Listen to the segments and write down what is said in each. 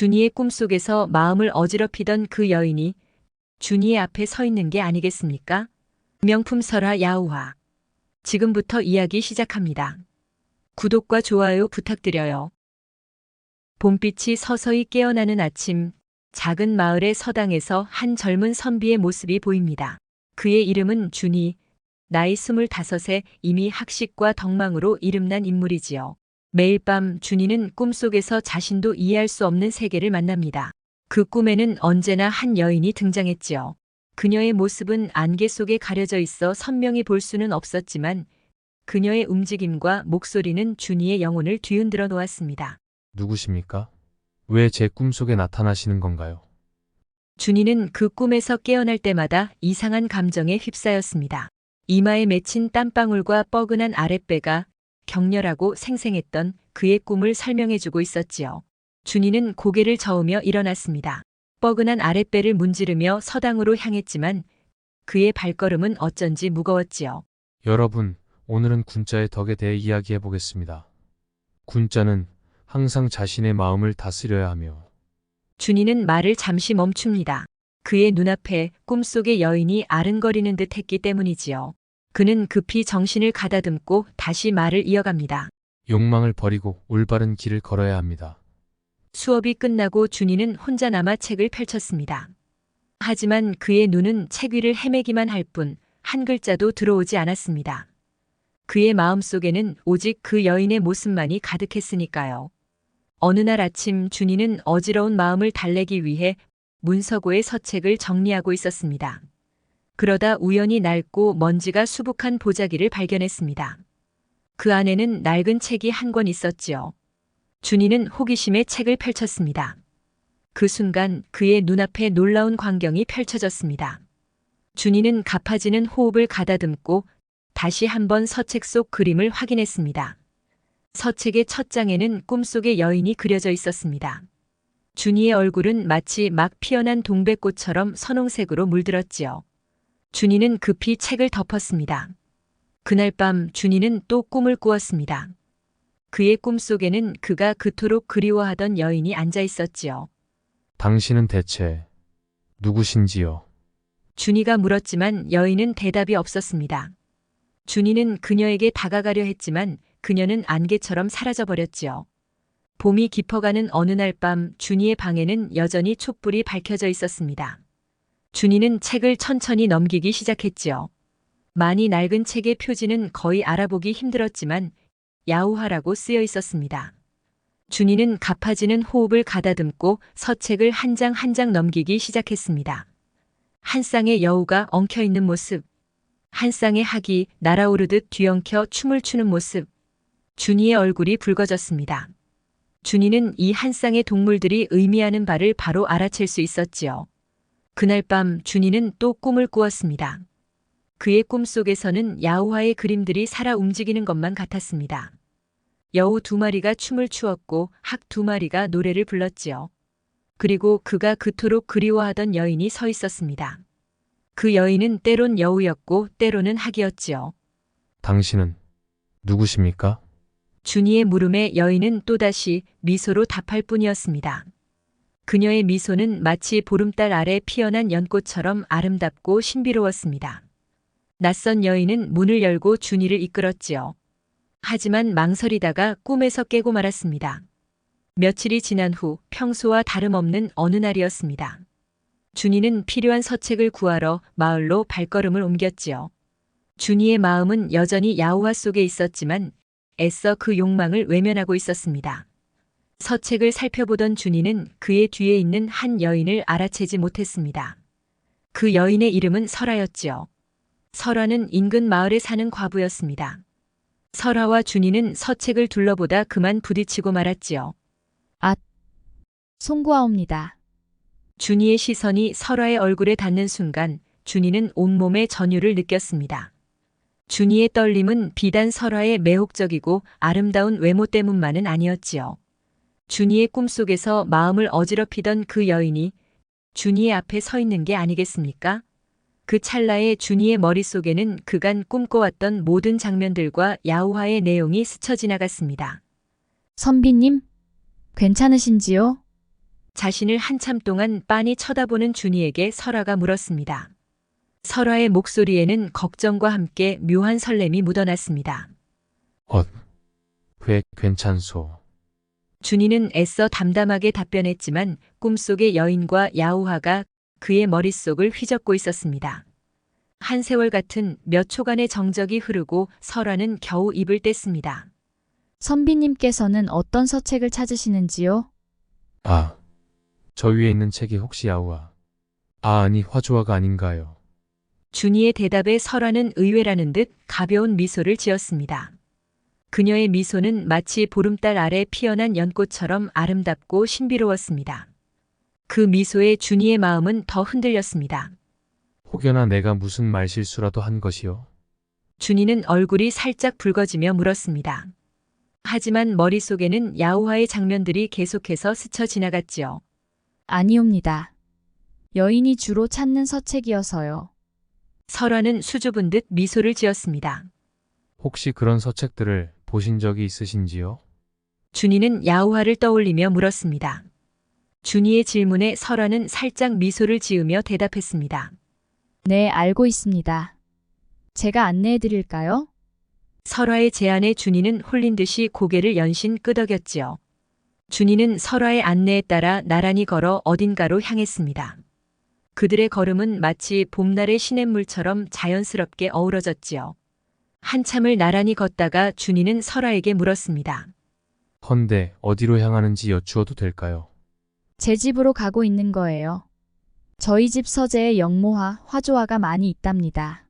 준이의 꿈속에서 마음을 어지럽히던 그 여인이 준이의 앞에 서 있는 게 아니겠습니까? 명품 설화 야우화. 지금부터 이야기 시작합니다. 구독과 좋아요 부탁드려요. 봄빛이 서서히 깨어나는 아침, 작은 마을의 서당에서 한 젊은 선비의 모습이 보입니다. 그의 이름은 준이, 나이 25에 이미 학식과 덕망으로 이름난 인물이지요. 매일 밤 준이는 꿈속에서 자신도 이해할 수 없는 세계를 만납니다. 그 꿈에는 언제나 한 여인이 등장했지요. 그녀의 모습은 안개 속에 가려져 있어 선명히 볼 수는 없었지만 그녀의 움직임과 목소리는 준이의 영혼을 뒤흔들어 놓았습니다. 누구십니까? 왜 제 꿈속에 나타나시는 건가요? 준이는 그 꿈에서 깨어날 때마다 이상한 감정에 휩싸였습니다. 이마에 맺힌 땀방울과 뻐근한 아랫배가 격렬하고 생생했던 그의 꿈을 설명해주고 있었지요. 준이는 고개를 저으며 일어났습니다. 뻐근한 아랫배를 문지르며 서당으로 향했지만 그의 발걸음은 어쩐지 무거웠지요. 여러분, 오늘은 군자의 덕에 대해 이야기해 보겠습니다. 군자는 항상 자신의 마음을 다스려야 하며 준이는 말을 잠시 멈춥니다. 그의 눈앞에 꿈속의 여인이 아른거리는 듯 했기 때문이지요. 그는 급히 정신을 가다듬고 다시 말을 이어갑니다. 욕망을 버리고 올바른 길을 걸어야 합니다. 수업이 끝나고 준이는 혼자 남아 책을 펼쳤습니다. 하지만 그의 눈은 책 위를 헤매기만 할 뿐 한 글자도 들어오지 않았습니다. 그의 마음속에는 오직 그 여인의 모습만이 가득했으니까요. 어느 날 아침 준이는 어지러운 마음을 달래기 위해 문서고의 서책을 정리하고 있었습니다. 그러다 우연히 낡고 먼지가 수북한 보자기를 발견했습니다. 그 안에는 낡은 책이 한 권 있었지요. 준이는 호기심에 책을 펼쳤습니다. 그 순간 그의 눈앞에 놀라운 광경이 펼쳐졌습니다. 준이는 가파지는 호흡을 가다듬고 다시 한번 서책 속 그림을 확인했습니다. 서책의 첫 장에는 꿈속의 여인이 그려져 있었습니다. 준이의 얼굴은 마치 막 피어난 동백꽃처럼 선홍색으로 물들었지요. 준이는 급히 책을 덮었습니다. 그날 밤 준이는 또 꿈을 꾸었습니다. 그의 꿈속에는 그가 그토록 그리워하던 여인이 앉아 있었지요. 당신은 대체 누구신지요? 준이가 물었지만 여인은 대답이 없었습니다. 준이는 그녀에게 다가가려 했지만 그녀는 안개처럼 사라져버렸지요. 봄이 깊어가는 어느 날 밤 준이의 방에는 여전히 촛불이 밝혀져 있었습니다. 준이는 책을 천천히 넘기기 시작했지요. 많이 낡은 책의 표지는 거의 알아보기 힘들었지만 야우하라고 쓰여 있었습니다. 준이는 가파지는 호흡을 가다듬고 서책을 한 장 한 장 넘기기 시작했습니다. 한 쌍의 여우가 엉켜있는 모습, 한 쌍의 학이 날아오르듯 뒤엉켜 춤을 추는 모습, 준이의 얼굴이 붉어졌습니다. 준이는 이 한 쌍의 동물들이 의미하는 바를 바로 알아챌 수 있었지요. 그날 밤 준이는 또 꿈을 꾸었습니다. 그의 꿈속에서는 야우화의 그림들이 살아 움직이는 것만 같았습니다. 여우 2마리가 춤을 추었고 학 2마리가 노래를 불렀지요. 그리고 그가 그토록 그리워하던 여인이 서 있었습니다. 그 여인은 때론 여우였고 때로는 학이었지요. 당신은 누구십니까? 준이의 물음에 여인은 또다시 미소로 답할 뿐이었습니다. 그녀의 미소는 마치 보름달 아래 피어난 연꽃처럼 아름답고 신비로웠습니다. 낯선 여인은 문을 열고 준이를 이끌었지요. 하지만 망설이다가 꿈에서 깨고 말았습니다. 며칠이 지난 후 평소와 다름없는 어느 날이었습니다. 준이는 필요한 서책을 구하러 마을로 발걸음을 옮겼지요. 준이의 마음은 여전히 야우화 속에 있었지만 애써 그 욕망을 외면하고 있었습니다. 서책을 살펴보던 준이는 그의 뒤에 있는 한 여인을 알아채지 못했습니다. 그 여인의 이름은 설화였지요. 설화는 인근 마을에 사는 과부였습니다. 설화와 준이는 서책을 둘러보다 그만 부딪히고 말았지요. 송구하옵니다. 준이의 시선이 설화의 얼굴에 닿는 순간 준이는 온몸에 전율을 느꼈습니다. 준이의 떨림은 비단 설화의 매혹적이고 아름다운 외모 때문만은 아니었지요. 준이의 꿈속에서 마음을 어지럽히던 그 여인이 준이의 앞에 서 있는 게 아니겠습니까? 그 찰나에 준이의 머릿속에는 그간 꿈꿔왔던 모든 장면들과 야우화의 내용이 스쳐 지나갔습니다. 선비님, 괜찮으신지요? 자신을 한참 동안 빤히 쳐다보는 준이에게 설아가 물었습니다. 설아의 목소리에는 걱정과 함께 묘한 설렘이 묻어났습니다. 왜 괜찮소? 준이는 애써 담담하게 답변했지만 꿈속의 여인과 야우하가 그의 머릿속을 휘젓고 있었습니다. 한 세월 같은 몇 초간의 정적이 흐르고 설아는 겨우 입을 뗐습니다. 선비님께서는 어떤 서책을 찾으시는지요? 저 위에 있는 책이 혹시 야우아? 아니 화조아가 아닌가요? 준이의 대답에 설아는 의외라는 듯 가벼운 미소를 지었습니다. 그녀의 미소는 마치 보름달 아래 피어난 연꽃처럼 아름답고 신비로웠습니다. 그 미소에 준이의 마음은 더 흔들렸습니다. 혹여나 내가 무슨 말실수라도 한 것이요? 준이는 얼굴이 살짝 붉어지며 물었습니다. 하지만 머릿속에는 야우하의 장면들이 계속해서 스쳐 지나갔지요. 아니옵니다. 여인이 주로 찾는 서책이어서요. 설아는 수줍은 듯 미소를 지었습니다. 혹시 그런 서책들을 보신 적이 있으신지요? 준이는 야우하를 떠올리며 물었습니다. 준이의 질문에 설아는 살짝 미소를 지으며 대답했습니다. 네, 알고 있습니다. 제가 안내해 드릴까요? 설아의 제안에 준이는 홀린 듯이 고개를 연신 끄덕였지요. 준이는 설아의 안내에 따라 나란히 걸어 어딘가로 향했습니다. 그들의 걸음은 마치 봄날의 시냇물처럼 자연스럽게 어우러졌지요. 한참을 나란히 걷다가 준이는 설아에게 물었습니다. 헌데 어디로 향하는지 여쭈어도 될까요? 제 집으로 가고 있는 거예요. 저희 집 서재에 영모화, 화조화가 많이 있답니다.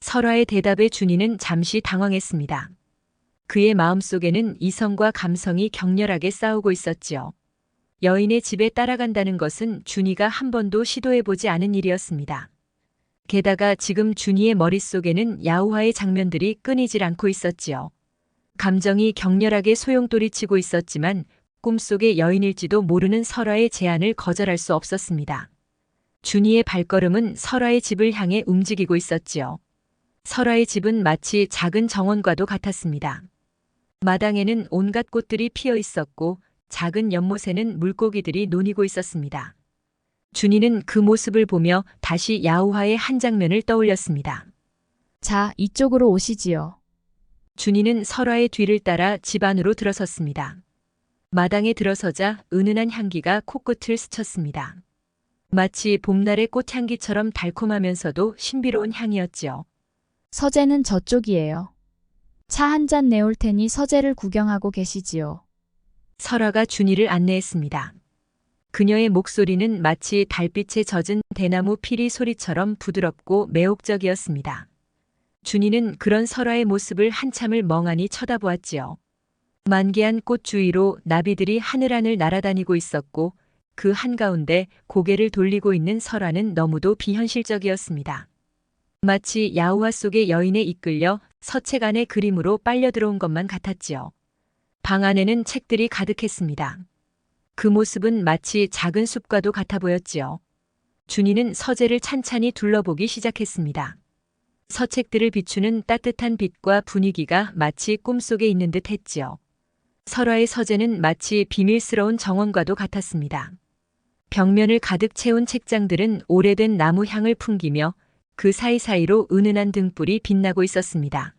설아의 대답에 준이는 잠시 당황했습니다. 그의 마음속에는 이성과 감성이 격렬하게 싸우고 있었지요. 여인의 집에 따라간다는 것은 준이가 한 번도 시도해보지 않은 일이었습니다. 게다가 지금 준이의 머릿속에는 야우하의 장면들이 끊이질 않고 있었지요. 감정이 격렬하게 소용돌이치고 있었지만 꿈속의 여인일지도 모르는 설아의 제안을 거절할 수 없었습니다. 준이의 발걸음은 설아의 집을 향해 움직이고 있었지요. 설아의 집은 마치 작은 정원과도 같았습니다. 마당에는 온갖 꽃들이 피어 있었고 작은 연못에는 물고기들이 논이고 있었습니다. 준이는 그 모습을 보며 다시 야우하의 한 장면을 떠올렸습니다. 자, 이쪽으로 오시지요. 준이는 설아의 뒤를 따라 집 안으로 들어섰습니다. 마당에 들어서자 은은한 향기가 코끝을 스쳤습니다. 마치 봄날의 꽃향기처럼 달콤하면서도 신비로운 향이었지요. 서재는 저쪽이에요. 차 한 잔 내올 테니 서재를 구경하고 계시지요. 설아가 준이를 안내했습니다. 그녀의 목소리는 마치 달빛에 젖은 대나무 피리 소리처럼 부드럽고 매혹적이었습니다. 준이는 그런 설아의 모습을 한참을 멍하니 쳐다보았지요. 만개한 꽃 주위로 나비들이 하늘하늘 날아다니고 있었고 그 한가운데 고개를 돌리고 있는 설아는 너무도 비현실적이었습니다. 마치 야우화 속의 여인에 이끌려 서책 안의 그림으로 빨려 들어온 것만 같았지요. 방 안에는 책들이 가득했습니다. 그 모습은 마치 작은 숲과도 같아 보였지요. 준이는 서재를 찬찬히 둘러보기 시작했습니다. 서책들을 비추는 따뜻한 빛과 분위기가 마치 꿈속에 있는 듯 했지요. 설아의 서재는 마치 비밀스러운 정원과도 같았습니다. 벽면을 가득 채운 책장들은 오래된 나무 향을 풍기며 그 사이사이로 은은한 등불이 빛나고 있었습니다.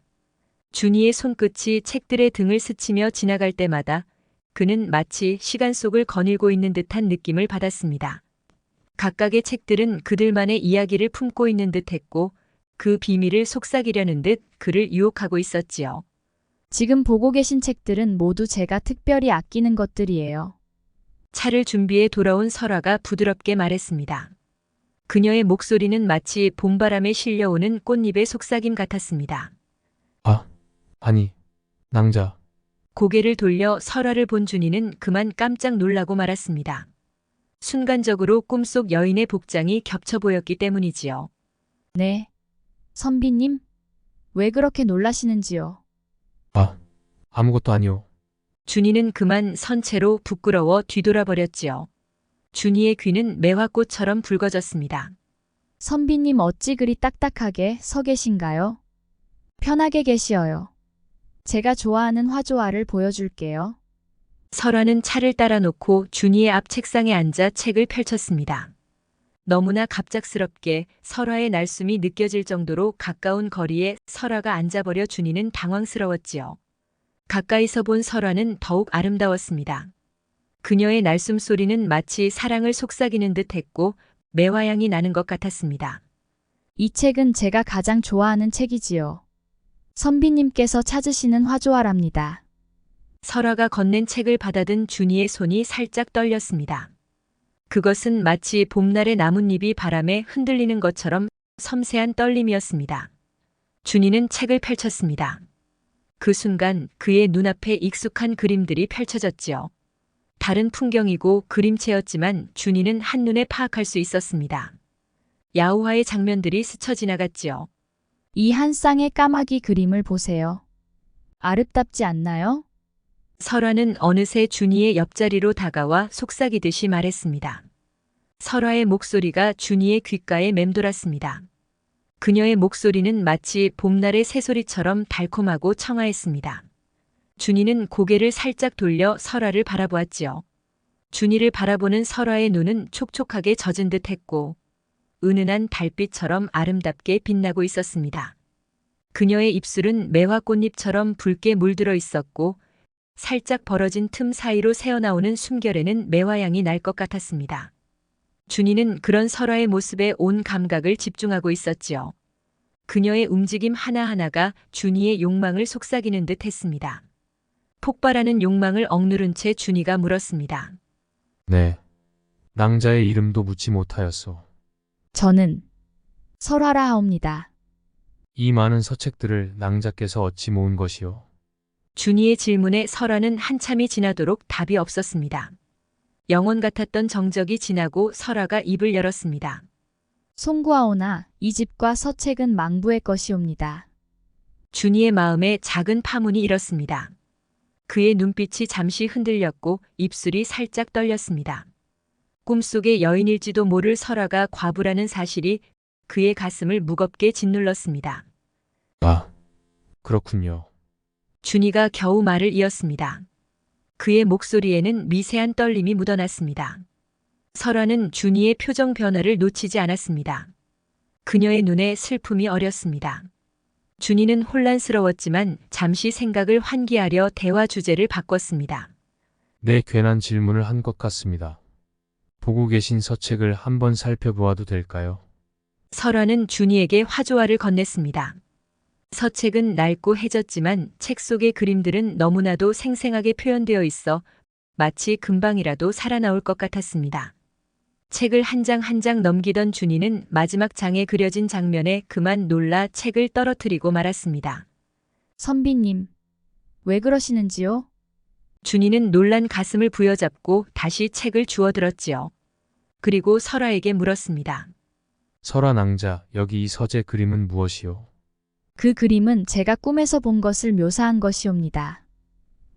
준이의 손끝이 책들의 등을 스치며 지나갈 때마다 그는 마치 시간 속을 거닐고 있는 듯한 느낌을 받았습니다. 각각의 책들은 그들만의 이야기를 품고 있는 듯 했고 그 비밀을 속삭이려는 듯 그를 유혹하고 있었지요. 지금 보고 계신 책들은 모두 제가 특별히 아끼는 것들이에요. 차를 준비해 돌아온 설아가 부드럽게 말했습니다. 그녀의 목소리는 마치 봄바람에 실려오는 꽃잎의 속삭임 같았습니다. 아니, 낭자. 고개를 돌려 설아를 본 준이는 그만 깜짝 놀라고 말았습니다. 순간적으로 꿈속 여인의 복장이 겹쳐 보였기 때문이지요. 네. 선비님, 왜 그렇게 놀라시는지요? 아무것도 아니오. 준이는 그만 선체로 부끄러워 뒤돌아버렸지요. 준이의 귀는 매화꽃처럼 붉어졌습니다. 선비님 어찌 그리 딱딱하게 서 계신가요? 편하게 계시어요. 제가 좋아하는 화조화를 보여줄게요. 설아는 차를 따라 놓고 준이의 앞 책상에 앉아 책을 펼쳤습니다. 너무나 갑작스럽게 설아의 날숨이 느껴질 정도로 가까운 거리에 설아가 앉아버려 준이는 당황스러웠지요. 가까이서 본 설아는 더욱 아름다웠습니다. 그녀의 날숨 소리는 마치 사랑을 속삭이는 듯 했고 매화향이 나는 것 같았습니다. 이 책은 제가 가장 좋아하는 책이지요. 선비님께서 찾으시는 화조화랍니다. 설아가 건넨 책을 받아든 준이의 손이 살짝 떨렸습니다. 그것은 마치 봄날의 나뭇잎이 바람에 흔들리는 것처럼 섬세한 떨림이었습니다. 준이는 책을 펼쳤습니다. 그 순간 그의 눈앞에 익숙한 그림들이 펼쳐졌지요. 다른 풍경이고 그림체였지만 준이는 한눈에 파악할 수 있었습니다. 야호와의 장면들이 스쳐 지나갔지요. 이 한 쌍의 까마귀 그림을 보세요. 아름답지 않나요? 설아는 어느새 준이의 옆자리로 다가와 속삭이듯이 말했습니다. 설아의 목소리가 준이의 귓가에 맴돌았습니다. 그녀의 목소리는 마치 봄날의 새소리처럼 달콤하고 청아했습니다. 준이는 고개를 살짝 돌려 설아를 바라보았지요. 준이를 바라보는 설아의 눈은 촉촉하게 젖은 듯했고 은은한 달빛처럼 아름답게 빛나고 있었습니다. 그녀의 입술은 매화꽃잎처럼 붉게 물들어 있었고 살짝 벌어진 틈 사이로 새어나오는 숨결에는 매화향이 날 것 같았습니다. 준이는 그런 설아의 모습에 온 감각을 집중하고 있었지요. 그녀의 움직임 하나하나가 준이의 욕망을 속삭이는 듯 했습니다. 폭발하는 욕망을 억누른 채 준이가 물었습니다. 네. 낭자의 이름도 묻지 못하였소. 저는 설화라 하옵니다. 이 많은 서책들을 낭자께서 어찌 모은 것이오? 준이의 질문에 설아는 한참이 지나도록 답이 없었습니다. 영원 같았던 정적이 지나고 설아가 입을 열었습니다. 송구하오나 이 집과 서책은 망부의 것이옵니다. 준이의 마음에 작은 파문이 일었습니다. 그의 눈빛이 잠시 흔들렸고 입술이 살짝 떨렸습니다. 꿈속의 여인일지도 모를 설아가 과부라는 사실이 그의 가슴을 무겁게 짓눌렀습니다. 아, 그렇군요. 준이가 겨우 말을 이었습니다. 그의 목소리에는 미세한 떨림이 묻어났습니다. 설아는 준이의 표정 변화를 놓치지 않았습니다. 그녀의 눈에 슬픔이 어렸습니다. 준이는 혼란스러웠지만 잠시 생각을 환기하려 대화 주제를 바꿨습니다. 네, 괜한 질문을 한 것 같습니다. 보고 계신 서책을 한번 살펴보아도 될까요? 설아는 준이에게 화조화를 건넸습니다. 서책은 낡고 해졌지만 책 속의 그림들은 너무나도 생생하게 표현되어 있어 마치 금방이라도 살아나올 것 같았습니다. 책을 한 장 한 장 넘기던 준이는 마지막 장에 그려진 장면에 그만 놀라 책을 떨어뜨리고 말았습니다. 선비님, 왜 그러시는지요? 준이는 놀란 가슴을 부여잡고 다시 책을 주워들었지요. 그리고 설아에게 물었습니다. 설아 낭자, 여기 이 서재 그림은 무엇이오? 그 그림은 제가 꿈에서 본 것을 묘사한 것이옵니다.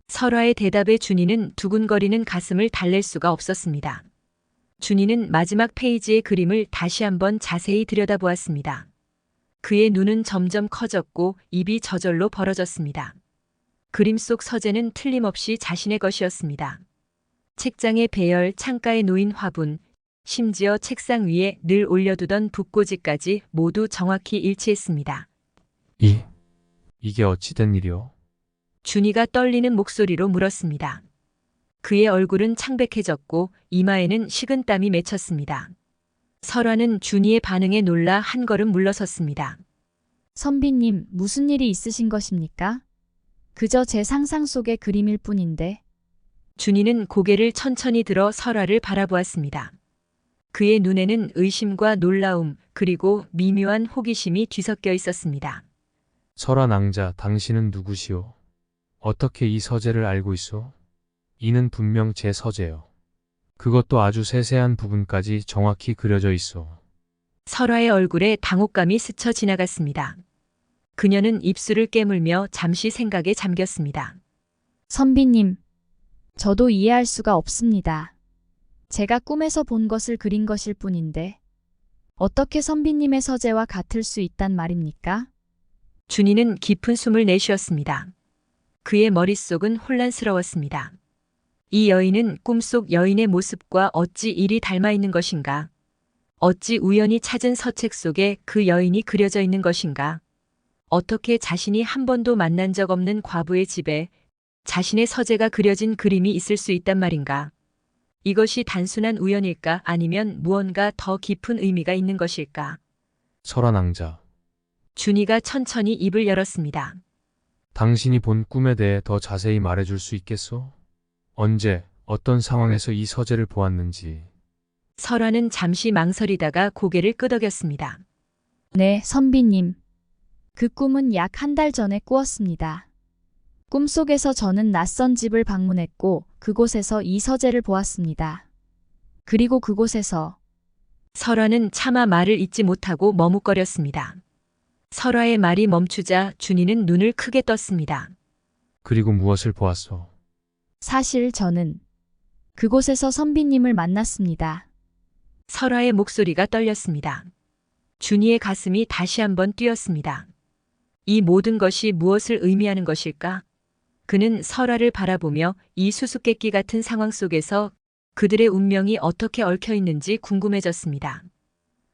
설아의 대답에 준이는 두근거리는 가슴을 달랠 수가 없었습니다. 준이는 마지막 페이지의 그림을 다시 한번 자세히 들여다보았습니다. 그의 눈은 점점 커졌고 입이 저절로 벌어졌습니다. 그림 속 서재는 틀림없이 자신의 것이었습니다. 책장의 배열, 창가에 놓인 화분, 심지어 책상 위에 늘 올려두던 붓꽂이까지 모두 정확히 일치했습니다. 이게 어찌 된 일이오? 준이가 떨리는 목소리로 물었습니다. 그의 얼굴은 창백해졌고 이마에는 식은땀이 맺혔습니다. 설아는 준이의 반응에 놀라 한 걸음 물러섰습니다. 선비님, 무슨 일이 있으신 것입니까? 그저 제 상상 속의 그림일 뿐인데. 준이는 고개를 천천히 들어 설아를 바라보았습니다. 그의 눈에는 의심과 놀라움 그리고 미묘한 호기심이 뒤섞여 있었습니다. 설아 낭자, 당신은 누구시오? 어떻게 이 서재를 알고 있소? 이는 분명 제 서재요. 그것도 아주 세세한 부분까지 정확히 그려져 있어. 설아의 얼굴에 당혹감이 스쳐 지나갔습니다. 그녀는 입술을 깨물며 잠시 생각에 잠겼습니다. 선비님, 저도 이해할 수가 없습니다. 제가 꿈에서 본 것을 그린 것일 뿐인데 어떻게 선비님의 서재와 같을 수 있단 말입니까? 준이는 깊은 숨을 내쉬었습니다. 그의 머릿속은 혼란스러웠습니다. 이 여인은 꿈속 여인의 모습과 어찌 이리 닮아 있는 것인가? 어찌 우연히 찾은 서책 속에 그 여인이 그려져 있는 것인가? 어떻게 자신이 한 번도 만난 적 없는 과부의 집에 자신의 서재가 그려진 그림이 있을 수 있단 말인가? 이것이 단순한 우연일까 아니면 무언가 더 깊은 의미가 있는 것일까? 설아 낭자, 준이가 천천히 입을 열었습니다. 당신이 본 꿈에 대해 더 자세히 말해줄 수 있겠소? 언제, 어떤 상황에서 이 서재를 보았는지. 설아는 잠시 망설이다가 고개를 끄덕였습니다. 네, 선비님. 그 꿈은 약 한 달 전에 꾸었습니다. 꿈속에서 저는 낯선 집을 방문했고 그곳에서 이 서재를 보았습니다. 그리고 그곳에서 설아는 차마 말을 잇지 못하고 머뭇거렸습니다. 설아의 말이 멈추자 준이는 눈을 크게 떴습니다. 그리고 무엇을 보았소? 사실 저는 그곳에서 선비님을 만났습니다. 설아의 목소리가 떨렸습니다. 준이의 가슴이 다시 한번 뛰었습니다. 이 모든 것이 무엇을 의미하는 것일까? 그는 설아를 바라보며 이 수수께끼 같은 상황 속에서 그들의 운명이 어떻게 얽혀 있는지 궁금해졌습니다.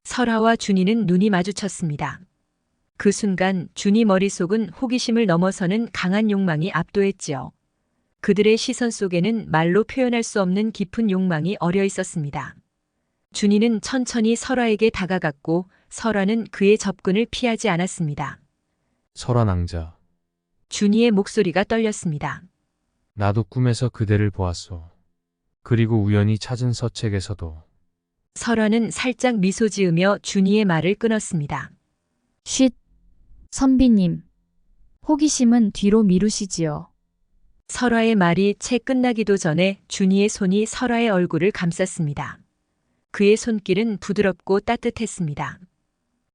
설아와 준이는 눈이 마주쳤습니다. 그 순간 준이 머릿속은 호기심을 넘어서는 강한 욕망이 압도했지요. 그들의 시선 속에는 말로 표현할 수 없는 깊은 욕망이 어려 있었습니다. 준이는 천천히 설아에게 다가갔고 설아는 그의 접근을 피하지 않았습니다. 설아 낭자, 준이의 목소리가 떨렸습니다. 나도 꿈에서 그대를 보았소. 그리고 우연히 찾은 서책에서도. 설아는 살짝 미소 지으며 준이의 말을 끊었습니다. 쉿! 선비님. 호기심은 뒤로 미루시지요. 설아의 말이 채 끝나기도 전에 준이의 손이 설아의 얼굴을 감쌌습니다. 그의 손길은 부드럽고 따뜻했습니다.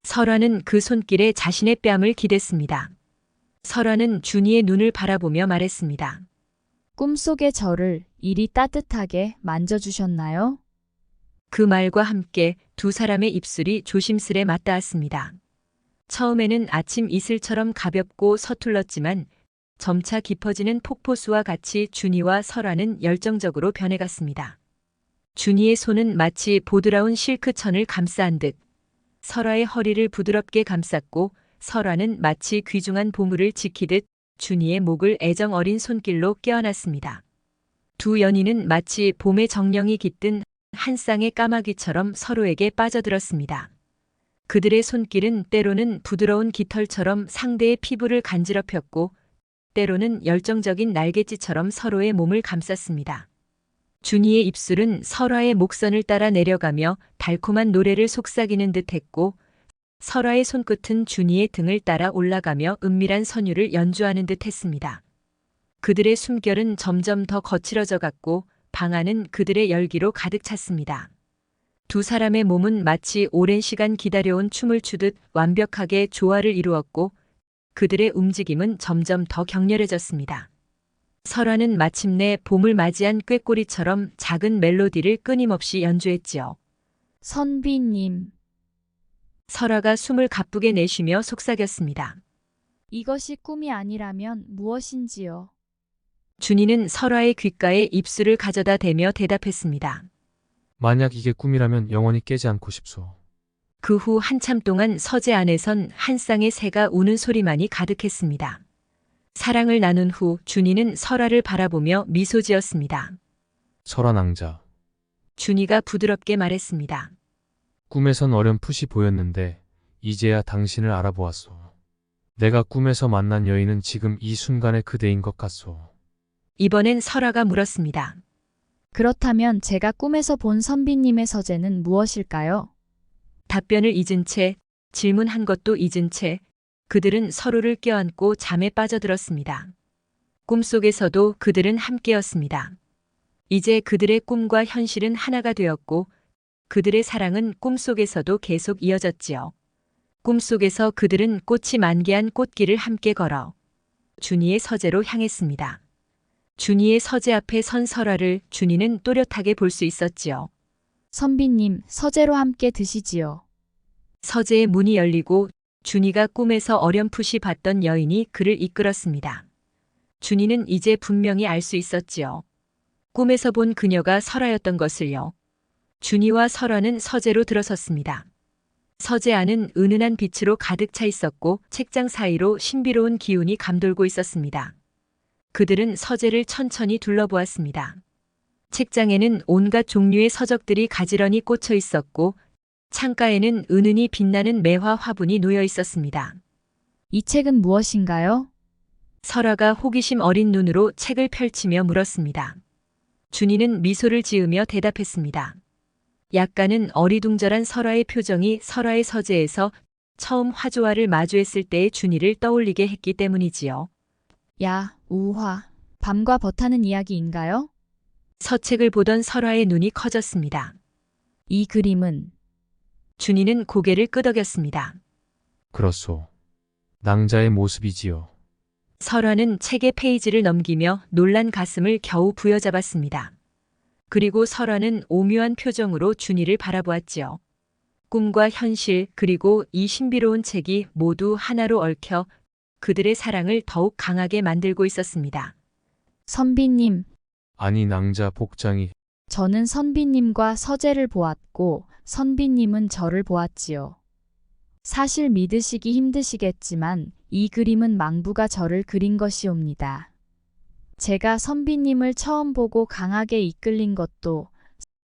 설아는 그 손길에 자신의 뺨을 기댔습니다. 설아는 준이의 눈을 바라보며 말했습니다. 꿈속의 저를 이리 따뜻하게 만져주셨나요? 그 말과 함께 두 사람의 입술이 조심스레 맞닿았습니다. 처음에는 아침 이슬처럼 가볍고 서툴렀지만 점차 깊어지는 폭포수와 같이 준이와 설아는 열정적으로 변해갔습니다. 준이의 손은 마치 보드라운 실크천을 감싸한 듯 설아의 허리를 부드럽게 감쌌고 설아는 마치 귀중한 보물을 지키듯 준이의 목을 애정 어린 손길로 껴안았습니다. 두 연인은 마치 봄의 정령이 깃든 한 쌍의 까마귀처럼 서로에게 빠져들었습니다. 그들의 손길은 때로는 부드러운 깃털처럼 상대의 피부를 간지럽혔고 때로는 열정적인 날갯짓처럼 서로의 몸을 감쌌습니다. 준이의 입술은 설아의 목선을 따라 내려가며 달콤한 노래를 속삭이는 듯 했고 설아의 손끝은 준이의 등을 따라 올라가며 은밀한 선율을 연주하는 듯 했습니다. 그들의 숨결은 점점 더 거칠어져 갔고 방 안은 그들의 열기로 가득 찼습니다. 두 사람의 몸은 마치 오랜 시간 기다려온 춤을 추듯 완벽하게 조화를 이루었고 그들의 움직임은 점점 더 격렬해졌습니다. 설아는 마침내 봄을 맞이한 꾀꼬리처럼 작은 멜로디를 끊임없이 연주했지요. 선비님. 설아가 숨을 가쁘게 내쉬며 속삭였습니다. 이것이 꿈이 아니라면 무엇인지요? 준이는 설아의 귓가에 입술을 가져다 대며 대답했습니다. 만약 이게 꿈이라면 영원히 깨지 않고 싶소. 그 후 한참 동안 서재 안에선 한 쌍의 새가 우는 소리만이 가득했습니다. 사랑을 나눈 후 준이는 설아를 바라보며 미소 지었습니다. 설아 낭자, 준이가 부드럽게 말했습니다. 꿈에선 어렴풋이 보였는데 이제야 당신을 알아보았소. 내가 꿈에서 만난 여인은 지금 이 순간의 그대인 것 같소. 이번엔 설아가 물었습니다. 그렇다면 제가 꿈에서 본 선비님의 서재는 무엇일까요? 답변을 잊은 채, 질문한 것도 잊은 채 그들은 서로를 껴안고 잠에 빠져들었습니다. 꿈속에서도 그들은 함께였습니다. 이제 그들의 꿈과 현실은 하나가 되었고 그들의 사랑은 꿈속에서도 계속 이어졌지요. 꿈속에서 그들은 꽃이 만개한 꽃길을 함께 걸어 준이의 서재로 향했습니다. 준이의 서재 앞에 선 설아를 준이는 또렷하게 볼 수 있었지요. 선비님, 서재로 함께 드시지요. 서재의 문이 열리고 준이가 꿈에서 어렴풋이 봤던 여인이 그를 이끌었습니다. 준이는 이제 분명히 알 수 있었지요. 꿈에서 본 그녀가 설아였던 것을요. 준이와 설아는 서재로 들어섰습니다. 서재 안은 은은한 빛으로 가득 차 있었고 책장 사이로 신비로운 기운이 감돌고 있었습니다. 그들은 서재를 천천히 둘러보았습니다. 책장에는 온갖 종류의 서적들이 가지런히 꽂혀 있었고 창가에는 은은히 빛나는 매화 화분이 놓여 있었습니다. 이 책은 무엇인가요? 설아가 호기심 어린 눈으로 책을 펼치며 물었습니다. 준이는 미소를 지으며 대답했습니다. 약간은 어리둥절한 설아의 표정이 설아의 서재에서 처음 화조화를 마주했을 때의 준이를 떠올리게 했기 때문이지요. 야, 우화. 밤과 버타는 이야기인가요? 서책을 보던 설아의 눈이 커졌습니다. 이 그림은 준이는 고개를 끄덕였습니다. 그렇소. 낭자의 모습이지요. 설아는 책의 페이지를 넘기며 놀란 가슴을 겨우 부여잡았습니다. 그리고 설아는 오묘한 표정으로 준이를 바라보았지요. 꿈과 현실 그리고 이 신비로운 책이 모두 하나로 얽혀 그들의 사랑을 더욱 강하게 만들고 있었습니다. 선비님, 아니 낭자 복장이 저는 선비님과 서재를 보았고 선비님은 저를 보았지요. 사실 믿으시기 힘드시겠지만 이 그림은 망부가 저를 그린 것이옵니다. 제가 선비님을 처음 보고 강하게 이끌린 것도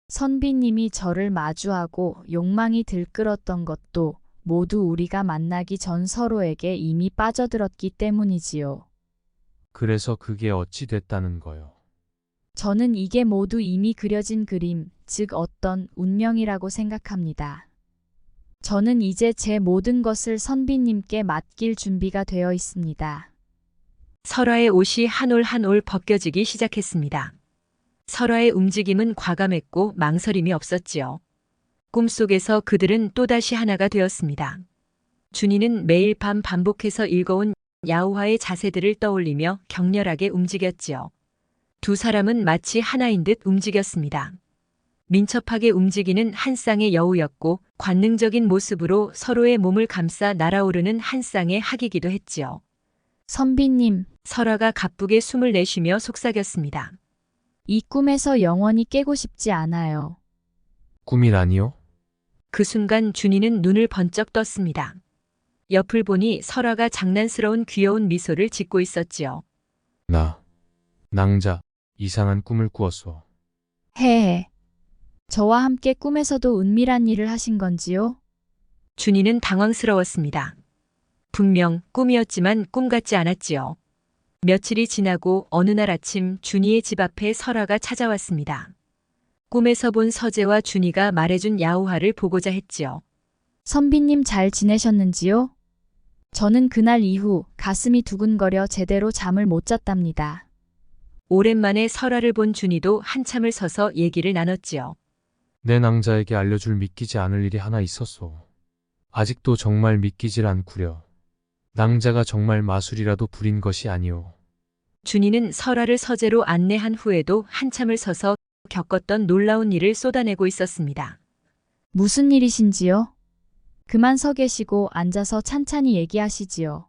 선비님이 저를 마주하고 욕망이 들끓었던 것도 모두 우리가 만나기 전 서로에게 이미 빠져들었기 때문이지요. 그래서 그게 어찌 됐다는 거요. 저는 이게 모두 이미 그려진 그림, 즉 어떤 운명이라고 생각합니다. 저는 이제 제 모든 것을 선비님께 맡길 준비가 되어 있습니다. 설아의 옷이 한 올 한 올 벗겨지기 시작했습니다. 설아의 움직임은 과감했고 망설임이 없었지요. 꿈속에서 그들은 또다시 하나가 되었습니다. 준이는 매일 밤 반복해서 읽어온 야우화의 자세들을 떠올리며 격렬하게 움직였지요. 두 사람은 마치 하나인 듯 움직였습니다. 민첩하게 움직이는 한 쌍의 여우였고 관능적인 모습으로 서로의 몸을 감싸 날아오르는 한 쌍의 학이기도 했지요. 선비님, 설아가 가쁘게 숨을 내쉬며 속삭였습니다. 이 꿈에서 영원히 깨고 싶지 않아요. 꿈이라니요? 그 순간 준이는 눈을 번쩍 떴습니다. 옆을 보니 설아가 장난스러운 귀여운 미소를 짓고 있었지요. 낭자, 이상한 꿈을 꾸었소. 헤헤. 저와 함께 꿈에서도 은밀한 일을 하신 건지요? 준이는 당황스러웠습니다. 분명 꿈이었지만 꿈 같지 않았지요. 며칠이 지나고 어느 날 아침 준이의 집 앞에 설아가 찾아왔습니다. 꿈에서 본 서재와 준이가 말해준 야우화를 보고자 했지요. 선비님 잘 지내셨는지요? 저는 그날 이후 가슴이 두근거려 제대로 잠을 못 잤답니다. 오랜만에 설아를 본 준이도 한참을 서서 얘기를 나눴지요. 내 낭자에게 알려줄 믿기지 않을 일이 하나 있었소. 아직도 정말 믿기질 않구려. 낭자가 정말 마술이라도 부린 것이 아니오. 준이는 설아를 서재로 안내한 후에도 한참을 서서 겪었던 놀라운 일을 쏟아내고 있었습니다. 무슨 일이신지요? 그만 서 계시고 앉아서 찬찬히 얘기하시지요.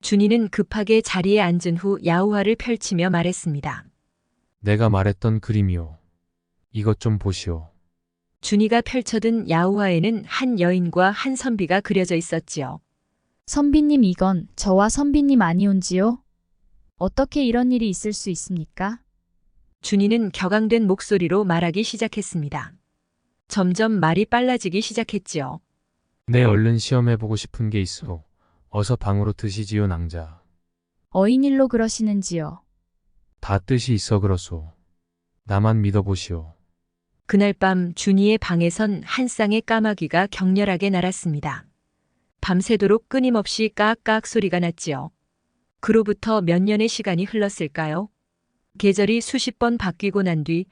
준이는 급하게 자리에 앉은 후 야우화를 펼치며 말했습니다. 내가 말했던 그림이오. 이것 좀 보시오. 준이가 펼쳐든 야우화에는 한 여인과 한 선비가 그려져 있었지요. 선비님 이건 저와 선비님 아니온지요? 어떻게 이런 일이 있을 수 있습니까? 준이는 격앙된 목소리로 말하기 시작했습니다. 점점 말이 빨라지기 시작했지요. 내 얼른 시험해보고 싶은 게 있어. 어서 방으로 드시지요 낭자. 어인일로 그러시는지요? 다 뜻이 있어 그렇소. 나만 믿어보시오. 그날 밤 준이의 방에선 한 쌍의 까마귀가 격렬하게 날았습니다. 밤새도록 끊임없이 까악까악 소리가 났지요. 그로부터 몇 년의 시간이 흘렀을까요? 계절이 수십 번 바뀌고 난 뒤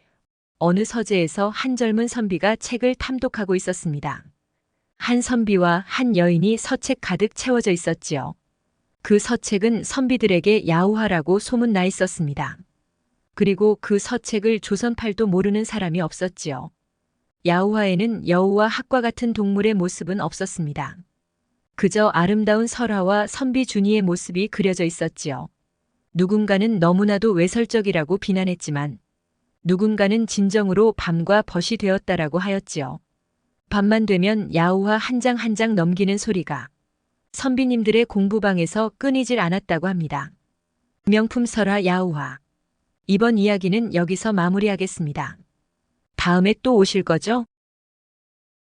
어느 서재에서 한 젊은 선비가 책을 탐독하고 있었습니다. 한 선비와 한 여인이 서책 가득 채워져 있었지요. 그 서책은 선비들에게 야우화라고 소문나 있었습니다. 그리고 그 서책을 조선팔도 모르는 사람이 없었지요. 야우화에는 여우와 학과 같은 동물의 모습은 없었습니다. 그저 아름다운 설아와 선비 준이의 모습이 그려져 있었지요. 누군가는 너무나도 외설적이라고 비난했지만 누군가는 진정으로 밤과 벗이 되었다라고 하였지요. 밤만 되면 야우화 한 장 한 장 넘기는 소리가 선비님들의 공부방에서 끊이질 않았다고 합니다. 명품 설화 야우화. 이번 이야기는 여기서 마무리하겠습니다. 다음에 또 오실 거죠?